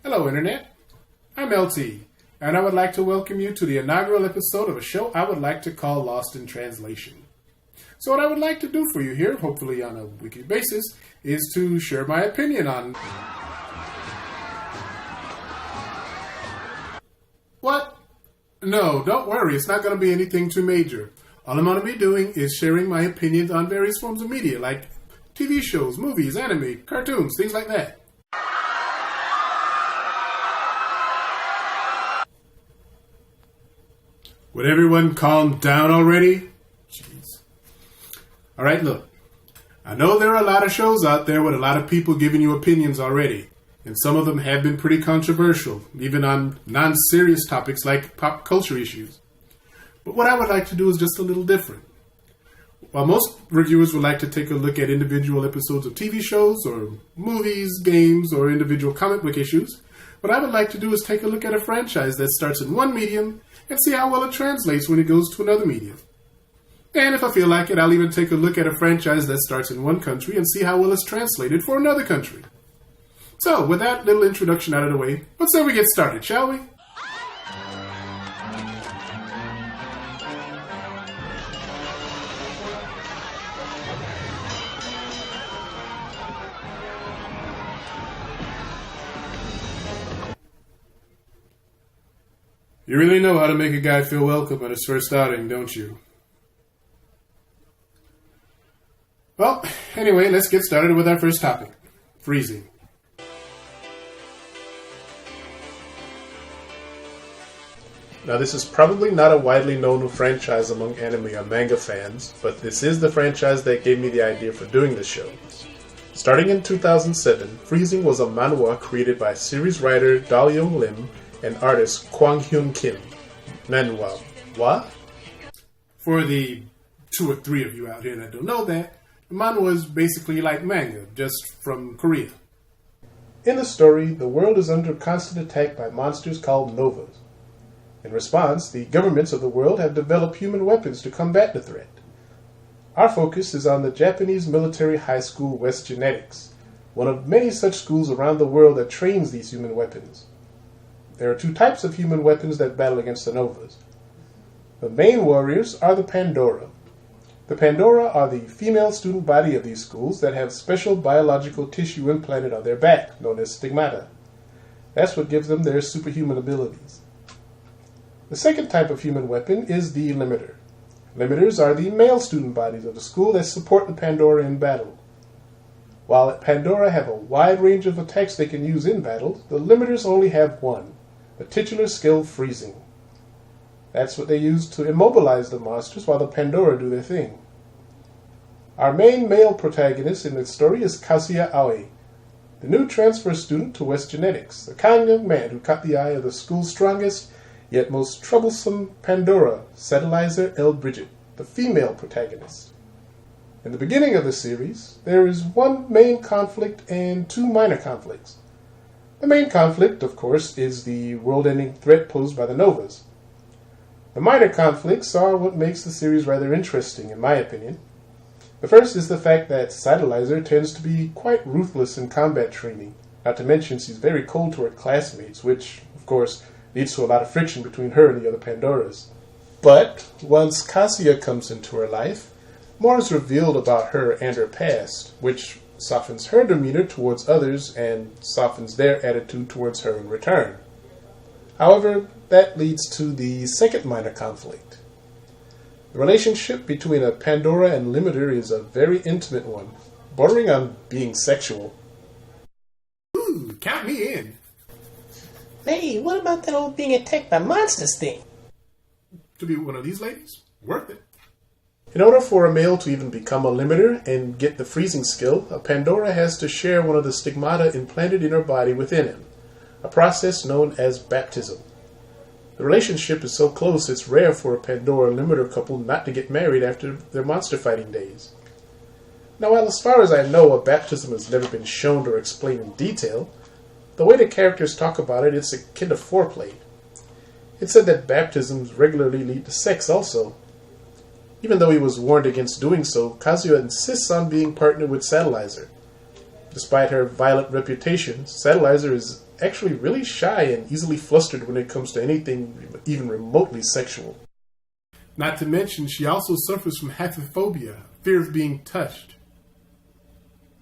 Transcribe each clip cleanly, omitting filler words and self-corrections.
Hello, Internet. I'm LT, and I would like to welcome you to the inaugural episode of a show I would like to call Lost in Translation. So what I would like to do for you here, hopefully on a weekly basis, is to share my opinion on... What? No, don't worry, it's not going to be anything too major. All I'm going to be doing is sharing my opinions on various forms of media, like TV shows, movies, anime, cartoons, things like that. Would everyone calm down already? Jeez. Alright, look. I know there are a lot of shows out there with a lot of people giving you opinions already, and some of them have been pretty controversial, even on non-serious topics like pop culture issues. But what I would like to do is just a little different. While most reviewers would like to take a look at individual episodes of TV shows, or movies, games, or individual comic book issues, what I would like to do is take a look at a franchise that starts in one medium and see how well it translates when it goes to another medium. And if I feel like it, I'll even take a look at a franchise that starts in one country and see how well it's translated for another country. So, with that little introduction out of the way, let's say we get started, shall we? You really know how to make a guy feel welcome at his first outing, don't you? Well, anyway, let's get started with our first topic. Freezing. Now, this is probably not a widely known franchise among anime or manga fans, but this is the franchise that gave me the idea for doing this show. Starting in 2007, Freezing was a manhwa created by series writer Dal-Young Lim and artist Kwang Hyun Kim. Manhwa. What? For the 2 or 3 of you out here that don't know that, manhwa is basically like manga, just from Korea. In the story, the world is under constant attack by monsters called novas. In response, the governments of the world have developed human weapons to combat the threat. Our focus is on the Japanese military high school West Genetics, one of many such schools around the world that trains these human weapons. There are 2 types of human weapons that battle against the novas. The main warriors are the Pandora. The Pandora are the female student body of these schools that have special biological tissue implanted on their back, known as stigmata. That's what gives them their superhuman abilities. The second type of human weapon is the Limiter. Limiters are the male student bodies of the school that support the Pandora in battle. While Pandora have a wide range of attacks they can use in battle, the Limiters only have one, the titular skill Freezing. That's what they use to immobilize the monsters while the Pandora do their thing. Our main male protagonist in the story is Kazuya Aoi, the new transfer student to West Genetics, the kind young man who caught the eye of the school's strongest yet most troublesome Pandora, Satellizer L. Bridget, the female protagonist. In the beginning of the series, there is one main conflict and 2 minor conflicts. The main conflict, of course, is the world-ending threat posed by the novas. The minor conflicts are what makes the series rather interesting, in my opinion. The first is the fact that Satellizer tends to be quite ruthless in combat training, not to mention she's very cold to her classmates, which, of course, leads to a lot of friction between her and the other Pandoras. But once Kazuya comes into her life, more is revealed about her and her past, which softens her demeanor towards others and softens their attitude towards her in return. However, that leads to the second minor conflict. The relationship between a Pandora and Limiter is a very intimate one, bordering on being sexual. Ooh, count me in. Hey, what about that old being attacked by monsters thing? To be one of these ladies? Worth it. In order for a male to even become a Limiter and get the freezing skill, a Pandora has to share one of the stigmata implanted in her body within him, a process known as baptism. The relationship is so close it's rare for a Pandora-Limiter couple not to get married after their monster fighting days. Now, while as far as I know a baptism has never been shown or explained in detail, the way the characters talk about it, it's akin to foreplay. It's said that baptisms regularly lead to sex also. Even though he was warned against doing so, Kazuya insists on being partnered with Satellizer. Despite her violent reputation, Satellizer is actually really shy and easily flustered when it comes to anything even remotely sexual. Not to mention, she also suffers from haptophobia, fear of being touched.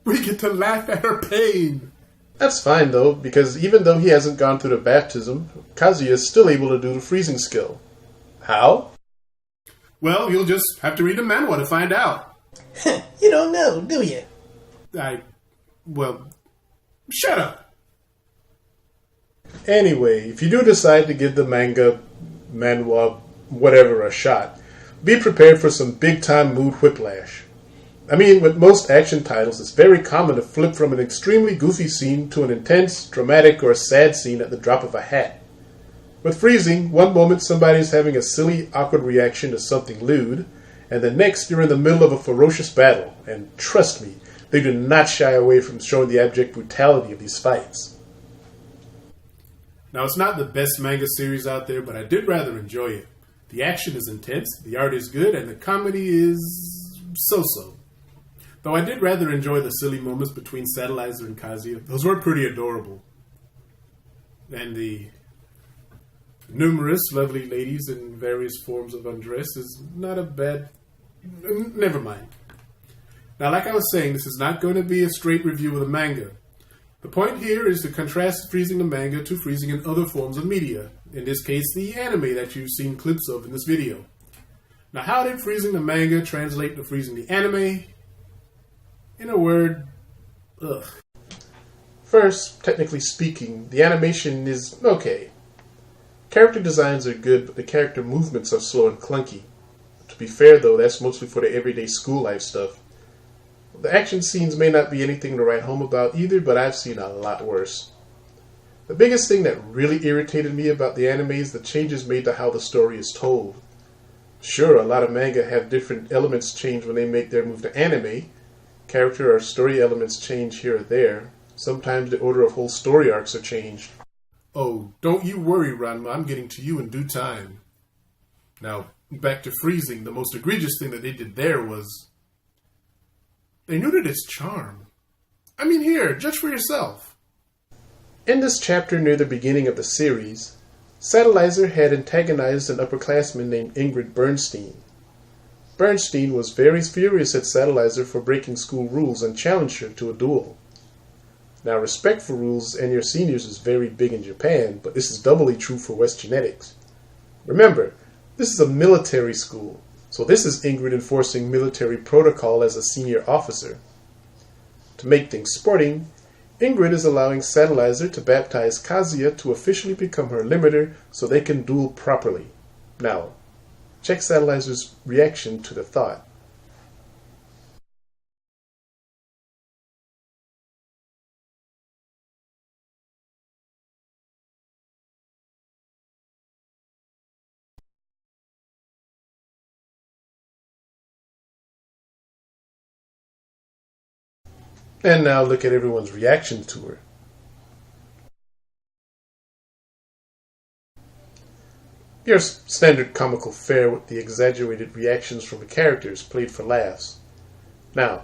We get to laugh at her pain. That's fine though, because even though he hasn't gone through the baptism, Kazuya is still able to do the freezing skill. How? Well, you'll just have to read the manhwa to find out. You don't know, do you? Well, shut up. Anyway, if you do decide to give the manhwa, whatever a shot, be prepared for some big-time mood whiplash. I mean, with most action titles, it's very common to flip from an extremely goofy scene to an intense, dramatic, or sad scene at the drop of a hat. With freezing, one moment somebody's having a silly, awkward reaction to something lewd, and the next you're in the middle of a ferocious battle, and trust me, they do not shy away from showing the abject brutality of these fights. Now, it's not the best manga series out there, but I did rather enjoy it. The action is intense, the art is good, and the comedy is so-so. Though I did rather enjoy the silly moments between Satellizer and Kazuya. Those were pretty adorable. And the numerous lovely ladies in various forms of undress is not a bad... Never mind. Now, like I was saying, this is not going to be a straight review of the manga. The point here is to contrast freezing the manga to freezing in other forms of media. In this case, the anime that you've seen clips of in this video. Now, how did freezing the manga translate to freezing the anime? In a word, ugh. First, technically speaking, the animation is okay. Character designs are good, but the character movements are slow and clunky. To be fair though, that's mostly for the everyday school life stuff. The action scenes may not be anything to write home about either, but I've seen a lot worse. The biggest thing that really irritated me about the anime is the changes made to how the story is told. Sure, a lot of manga have different elements change when they make their move to anime. Character or story elements change here or there. Sometimes the order of whole story arcs are changed. Oh, don't you worry, Ranma. I'm getting to you in due time. Now, back to freezing. The most egregious thing that they did there was... they neutered its charm. I mean, here, judge for yourself. In this chapter near the beginning of the series, Satellizer had antagonized an upperclassman named Ingrid Bernstein. Bernstein was very furious at Satellizer for breaking school rules and challenged her to a duel. Now, respect for rules and your seniors is very big in Japan, but this is doubly true for West Genetics. Remember, this is a military school, so this is Ingrid enforcing military protocol as a senior officer. To make things sporting, Ingrid is allowing Satellizer to baptize Kazuya to officially become her limiter so they can duel properly. Now, check Satellizer's reaction to the thought. And now look at everyone's reaction to her. Your standard comical fare with the exaggerated reactions from the characters played for laughs. Now,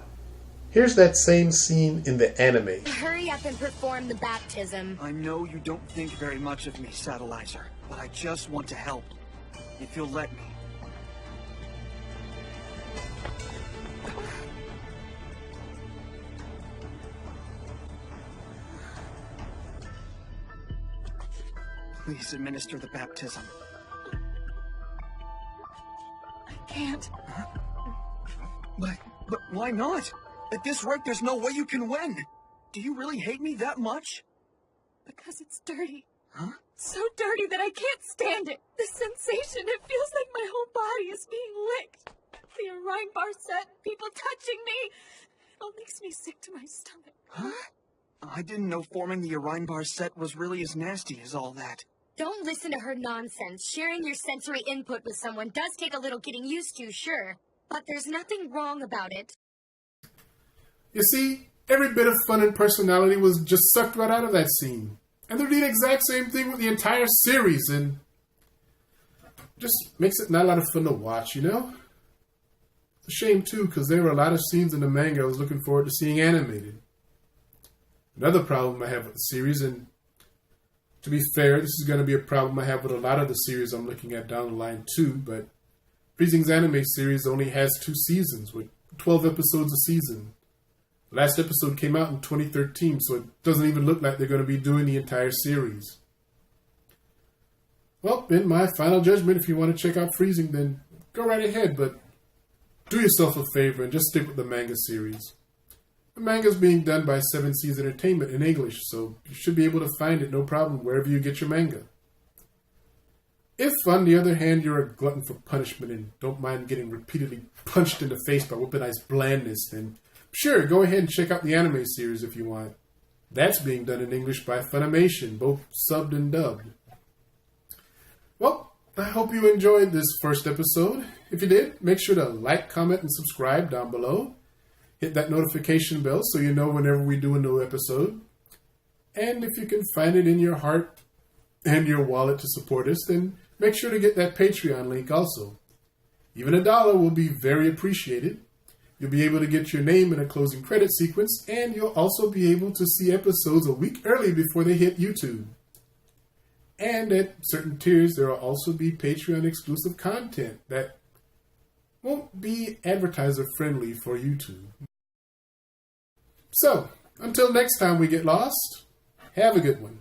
here's that same scene in the anime. Hurry up and perform the baptism. I know you don't think very much of me, Satellizer, but I just want to help. If you'll let me. Please administer the baptism. I can't. Huh? But why not? At this rate, there's no way you can win. Do you really hate me that much? Because it's dirty. Huh? So dirty that I can't stand it. The sensation, it feels like my whole body is being licked. The Orion bar set, people touching me. It all makes me sick to my stomach. Huh? I didn't know forming the Orion bar set was really as nasty as all that. Don't listen to her nonsense. Sharing your sensory input with someone does take a little getting used to, sure. But there's nothing wrong about it. You see, every bit of fun and personality was just sucked right out of that scene. And they're doing the exact same thing with the entire series, and just makes it not a lot of fun to watch, you know? It's a shame, too, because there were a lot of scenes in the manga I was looking forward to seeing animated. Another problem I have with the series, and to be fair, this is going to be a problem I have with a lot of the series I'm looking at down the line too, but Freezing's anime series only has 2 seasons with 12 episodes a season. The last episode came out in 2013, so it doesn't even look like they're going to be doing the entire series. Well, in my final judgment, if you want to check out Freezing, then go right ahead, but do yourself a favor and just stick with the manga series. The manga is being done by 7 Seas Entertainment in English, so you should be able to find it no problem wherever you get your manga. If, on the other hand, you're a glutton for punishment and don't mind getting repeatedly punched in the face by Whoopin' Ice blandness, then sure, go ahead and check out the anime series if you want. That's being done in English by Funimation, both subbed and dubbed. Well, I hope you enjoyed this first episode. If you did, make sure to like, comment, and subscribe down below. Hit that notification bell so you know whenever we do a new episode. And if you can find it in your heart and your wallet to support us, then make sure to get that Patreon link also. Even $1 will be very appreciated. You'll be able to get your name in a closing credit sequence, and you'll also be able to see episodes a week early before they hit YouTube. And at certain tiers, there will also be Patreon exclusive content that won't be advertiser friendly for YouTube. So, until next time we get lost, have a good one.